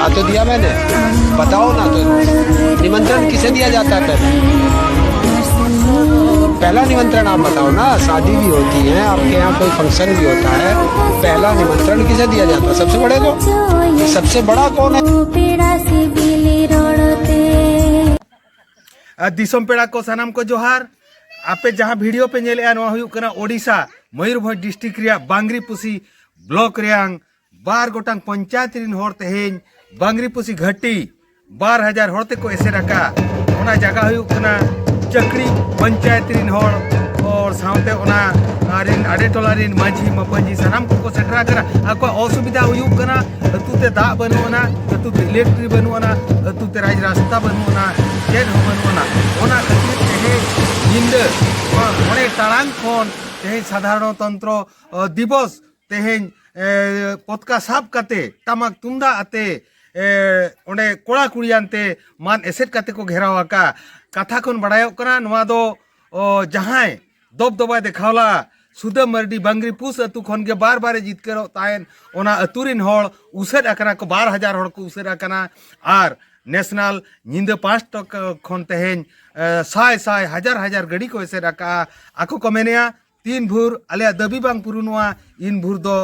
बता तो दिया मैंने, बताओ ना। तो निमंत्रण किसे दिया जाता है पहला निमंत्रण आप बताओ ना। शादी भी होती है, आपके यहाँ कोई फंक्शन भी होता है, पहला निमंत्रण किसे दिया जाता है? सबसे बड़े को। सबसे बड़ा कौन है? दिसोम पेड़ा को सनाम को जोहार। आपे जहाँ वीडियो पे नेले नवा हुयुक कना ओडिशा मयूरभंज डिस्ट्रिक्ट रिया बांगरीपुसी ब्लॉक रियांग 12 गोटांग पंचायत रिन होर तेहेन बांगरीपुसी घाटी 12,000 होर तेको एसेराका ओना जगह हुयुक कना चकड़ी पंचायत रिन होर और साउते ओना रिन आडे टोला रिन माझी मपंजी सनाम को सेटरा करा आको असुविधा हुयुक कना अतुते दा बनुना अतुते इलेक्ट्रिक बनुना अतुते राज रास्ता बनुना जेन हो बनुना ओना खातिर तेहे निंदे मोने टांग खन तेहेन साधारणतंत्र दिवस तेहेन पतका साब काते टामाक तुमदा आते ओंडे कोड़ा कुड़ियानते मान एसेट काते को घेरावाका कथा खन बड़ायोक कना नवा दो जहां दबदबा देखावला सुदा मर्डी बांगरीपुस अतु खन के बार बार जितकर तायन ओना अतुरिन होड़ उसेद अकना को 12,000 होड़ को उसेद अकना आर नेशनल निंदा 5 तक खन तेहेन साय साय हजार हजार गड़ी को एसेद अका आको को मेनिया 3 भूर आले दबी बांग पुरुनुआ इन भूर दो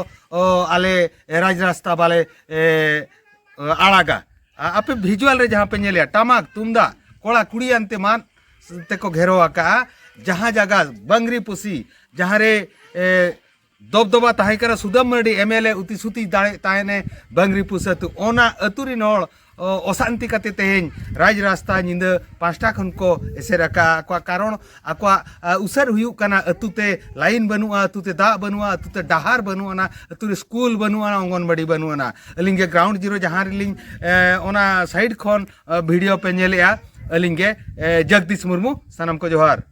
आले राज रास्ता वाले आड़ागा आपे विजुअल रे जहाँ पे नेलिया टामाक तुमदा कोड़ा कुड़ी अंते मान तेको घेरो आका जहाँ जगह बांगरीपुसी जहाँ रे दबदबा ताहे करा सुदम मर्डी एमएलए उती सुती दाड़े ताहेने बांगरीपुस अतु ओना अतुरी नोड़ अशांति काते तेहेन राज रास्ता निंदा 5टा खन को एसेराका आको कारण आको उसर हुयुक कना अतुते लाइन बनुआ अतुते दा बनुआ अतुते डाहार बनुआ अतुरे स्कूल बनुआ अंगनबाड़ी बनुआ अलिंगे ग्राउंड जीरो जहाँ रिलिंग ओना साइड खन वीडियो पे नेलेया अलिंगे जगदीश मुर्मू सनम को जोहार।